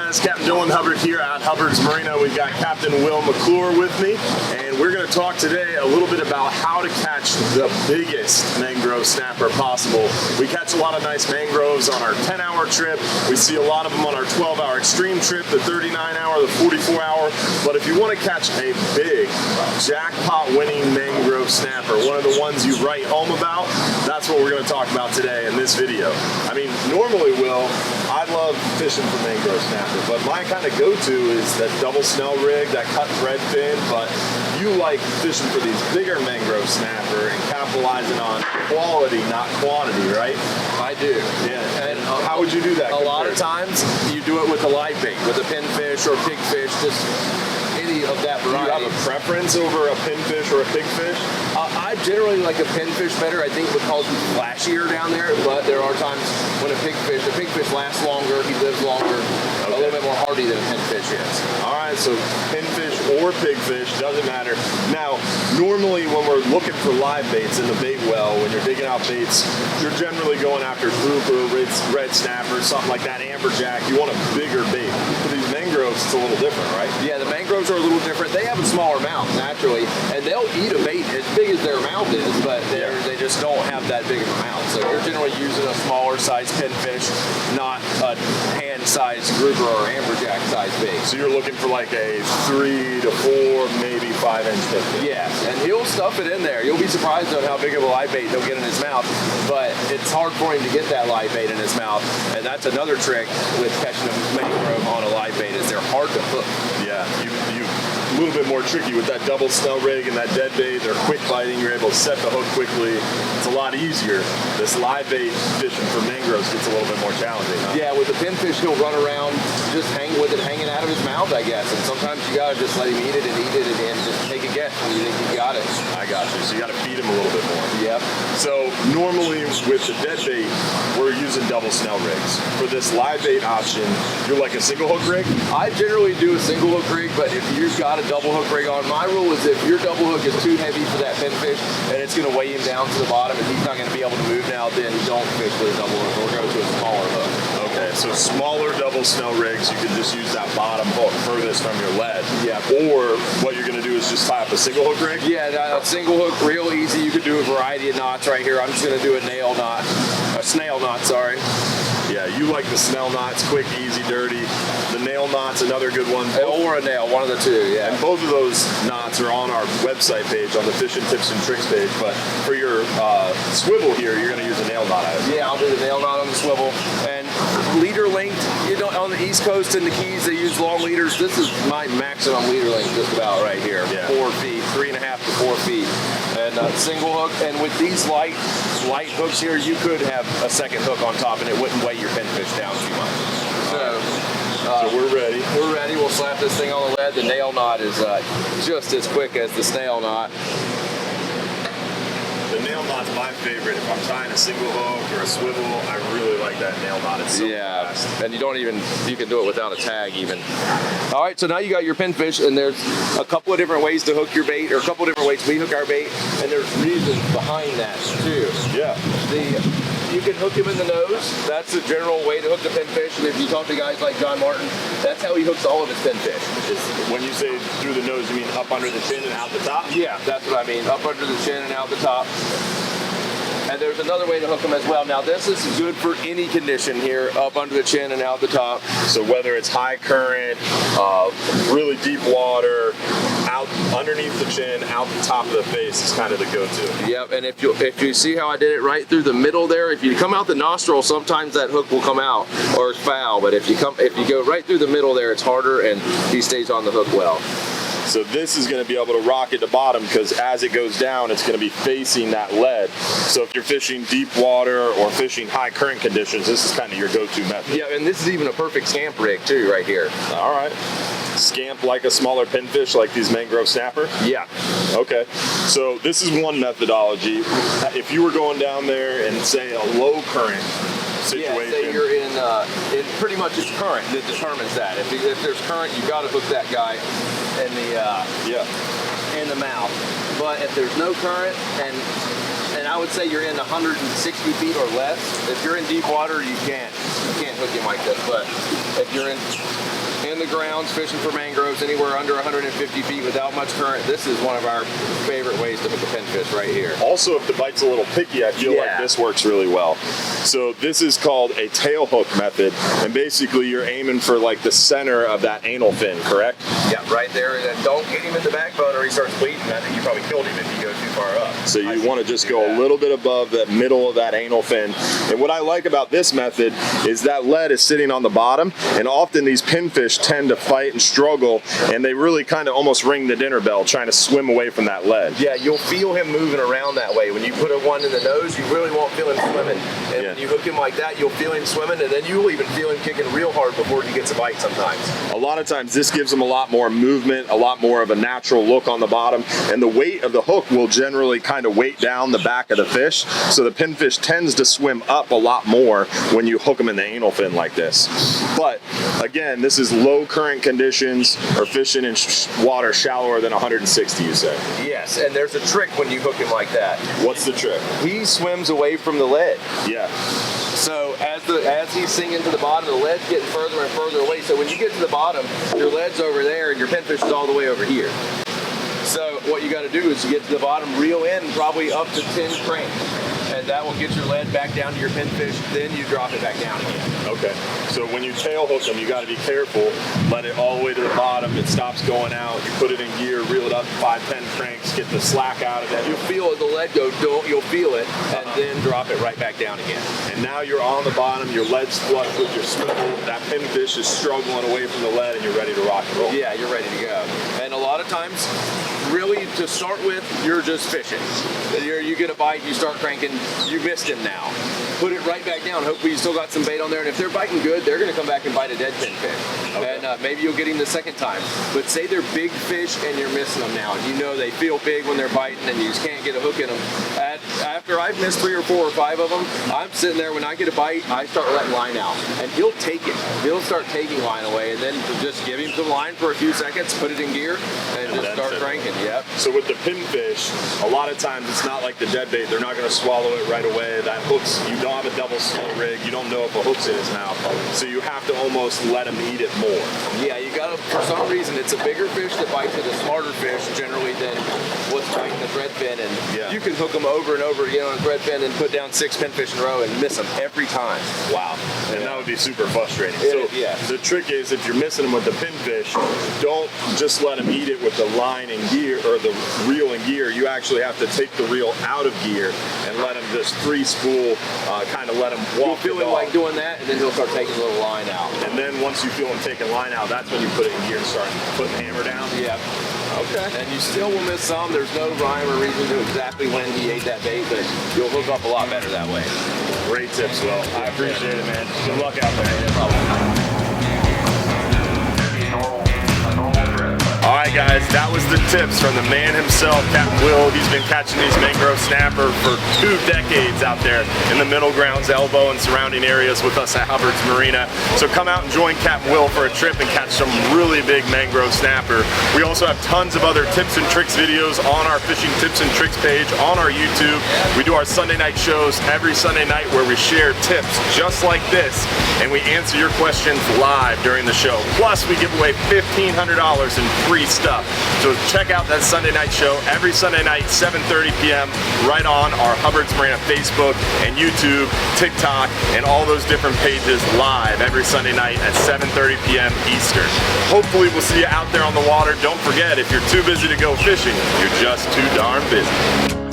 guys, Captain Dylan Hubbard here at Hubbard's Marina. We've got Captain Will McClure with me, and we're going to talk today a little bit about how to catch the biggest mangrove snapper possible. We catch a lot of nice mangroves on our 10-hour trip. We see a lot of them on our 12-hour extreme trip, the 39-hour, the 44-hour. But if you want to catch a big jackpot-winning mangrove snapper, one of the ones you write home about, that's what we're going to talk about today in this video. I mean, normally, Will, I love fishing for mangrove snapper, but my kind of go-to is that double snell rig, that cut thread fin. But you like fishing for these bigger mangrove snapper and capitalizing on quality, not quantity, right? I do. Yeah. And how would you do that? A lot of times you do it with a live bait, with a pinfish or pigfish, just any of that variety. Do you have a preference over a pinfish or a pigfish? I generally like a pinfish better, I think, because he's flashier down there, but there are times when the pigfish lasts longer, he lives longer, a little bit more hardy than a pinfish is. All right, so pinfish or pigfish, doesn't matter. Now, normally when we're looking for live baits in the bait well, when you're digging out baits, you're generally going after grouper, red snapper, something like that, amberjack. You want a bigger bait. For these mangroves, it's a little different, right? Yeah, the mangroves are a little different. They have a smaller mouth, naturally, and they'll eat a bait as big as their mouth is, but they just don't have that big of a mouth. So you're generally using a smaller size pinfish, not a hand-sized grouper or amberjack size bait. So you're looking for like a 3 to 4, maybe 5-inch pinfish. Yes, and he'll stuff it in there. You'll be surprised on how big of a live bait he'll get in his mouth, but it's hard for him to get that live bait in his mouth, and that's another trick with catching a mangrove on a live bait is they're hard to hook. Yeah, you a little bit more tricky with that double snell rig and that dead bait. They're quick biting. You're able to set the hook quickly. It's a lot easier. This live bait fishing for mangroves gets a little bit more challenging. Huh? Yeah, with the pinfish, he'll run around, just hang with it hanging out of his mouth, I guess. And sometimes you gotta just let him eat it and just take a guess when you think you got it. I got you. So you gotta feed him a little bit more. Yep. So normally with the dead bait, we're using double snell rigs. For this live bait option, you're like a single hook rig? I generally do a single hook rig, but if you've got a double hook rig on, my rule is if your double hook is too heavy for that pinfish and it's going to weigh him down to the bottom and he's not going to be able to move now, then don't fish with a double hook or go to a smaller hook. Okay, so smaller double snell rigs, you can just use that bottom hook furthest from your lead. Yeah. Or what you're going to do is just tie up a single hook rig? Yeah, a single hook, real easy. You could do a variety of knots right here. I'm just going to do a snail knot, sorry. Yeah, you like the snell knots, quick, easy, dirty. The nail knot's another good one. Or a nail, one of the two, yeah. And both of those knots are on our website page, on the Fishing Tips and Tricks page. But for your swivel here, you're going to use a nail knot. Yeah, I'll do the nail knot on the swivel. And leader length, on the East Coast and the Keys, they use long leaders. This is my maximum leader length just about right here. Yeah. 4 feet, 3.5 to 4 feet. And single hook, and with these light hooks here, you could have a second hook on top and it wouldn't weigh your pinfish down too much. So we're ready. We're ready. We'll slap this thing on the lead. The nail knot is just as quick as the snail knot. The nail knot's my favorite. If I'm tying a single hook or a swivel, I really like that nail knot. It's so fast. And you can do it without a tag even. All right, so now you got your pinfish, and there's a couple of different ways to hook your bait, or a couple of different ways we hook our bait, and there's reasons behind that too. Yeah. You can hook him in the nose. That's the general way to hook the pinfish. And if you talk to guys like John Martin, that's how he hooks all of his pinfish. When you say through the nose, you mean up under the chin and out the top? Yeah, that's what I mean. Up under the chin and out the top. And there's another way to hook them as well. Now this is good for any condition here, up under the chin and out the top. So whether it's high current, really deep water, out underneath the chin, out the top of the face is kind of the go-to. Yep, and if you see how I did it right through the middle there, if you come out the nostril, sometimes that hook will come out or foul. But if you go right through the middle there, it's harder and he stays on the hook well. So this is going to be able to rock at the bottom because as it goes down, it's going to be facing that lead. So if you're fishing deep water or fishing high current conditions, this is kind of your go-to method. Yeah, and this is even a perfect scamp rig too, right here. All right. Scamp like a smaller pinfish, like these mangrove snapper? Yeah. Okay. So this is one methodology. If you were going down there and say a low current situation. Yeah, say you're in pretty much it's current that determines that. If there's current, you got to hook that guy in the mouth. But if there's no current, and I would say you're in 160 feet or less, if you're in deep water, you can't hook him like this. But if you're in in the grounds, fishing for mangroves anywhere under 150 feet without much current, this is one of our favorite ways to hook a pinfish right here. Also, if the bite's a little picky, I feel like this works really well. So this is called a tail hook method, and basically you're aiming for like the center of that anal fin, correct? Yeah, right there. And don't hit him in the backbone or he starts bleeding. I think you probably killed him if you go too far up. So you want to just go a little bit above the middle of that anal fin. And what I like about this method is that lead is sitting on the bottom, and often these pinfish tend to fight and struggle, and they really kind of almost ring the dinner bell trying to swim away from that lead. Yeah, you'll feel him moving around that way. When you put a one in the nose, you really won't feel him swimming. And when you hook him like that, you'll feel him swimming, and then you'll even feel him kicking real hard before he gets a bite sometimes. A lot of times this gives them a lot more movement, a lot more of a natural look on the bottom, and the weight of the hook will generally kind of weight down the back of the fish, so the pinfish tends to swim up a lot more when you hook them in the anal fin like this. But again, this is low current conditions or fishing in water shallower than 160, you say? Yes, and there's a trick when you hook him like that. What's the trick? He swims away from the lead. Yeah. So as he's sinking to the bottom, the lead's getting further and further away. So when you get to the bottom, your lead's over there and your pinfish is all the way over here. So what you got to do is you get to the bottom, reel in probably up to 10 cranks. And that will get your lead back down to your pinfish, then you drop it back down again. Okay, so when you tail hook them, you got to be careful. Let it all the way to the bottom, it stops going out, you put it in gear, reel it up 5-10 cranks, get the slack out of it. You'll feel the lead go, you'll feel it, and then drop it right back down again. And now you're on the bottom, your lead's flush with your swivel, that pinfish is struggling away from the lead, and you're ready to rock and roll. Yeah, you're ready to go. And a lot of times, really, to start with, you're just fishing. You get a bite, you start cranking, you missed him now. Put it right back down. Hopefully you still got some bait on there, and if they're biting good, they're going to come back and bite a dead pinfish. Okay. And maybe you'll get him the second time. But say they're big fish and you're missing them now, and you know they feel big when they're biting and you just can't get a hook in them. After I've missed 3 or 4 or 5 of them, I'm sitting there, when I get a bite, I start letting line out. And he'll take it. He'll start taking line away, and then just give him some line for a few seconds, put it in gear, and just start cranking. Yep. So with the pinfish, a lot of times it's not like the dead bait. They're not going to swallow it right away. That hook's, you don't have a double slow rig. You don't know if a hook's in his mouth. So you have to almost let him eat it more. Yeah, you got to, for some reason, it's a bigger fish that bites at a smarter fish generally than what's biting the threadfin. And you can hook them over and over again on a threadfin and put down 6 pinfish in a row and miss them every time. Wow. And that would be super frustrating. So the trick is, if you're missing them with the pinfish, don't just let them eat it with the line and gear, or the reel and gear. You actually have to take the reel out of gear and let him just free spool, kind of let him walk. You'll feel him like doing that, and then he'll start taking a little line out. And then once you feel him taking line out, that's when you put it in gear and start putting the hammer down. Yeah. Okay. And you still will miss some. There's no rhyme or reason to exactly when he ate that bait, but you'll hook up a lot better that way. Great tips, Will. I appreciate it, man. Good luck out there. No problem. All right, guys, that was the tips from the man himself, Captain Will. He's been catching these mangrove snapper for 2 decades out there in the middle grounds, Elbow, and surrounding areas with us at Hubbard's Marina. So come out and join Captain Will for a trip and catch some really big mangrove snapper. We also have tons of other tips and tricks videos on our fishing tips and tricks page on our YouTube. We do our Sunday night shows every Sunday night where we share tips just like this, and we answer your questions live during the show. Plus, we give away $1,500 in free stuff. So check out that Sunday night show every Sunday night, 7:30 p.m. right on our Hubbard's Marina Facebook and YouTube, TikTok, and all those different pages live every Sunday night at 7:30 p.m. Eastern. Hopefully we'll see you out there on the water. Don't forget, if you're too busy to go fishing, you're just too darn busy.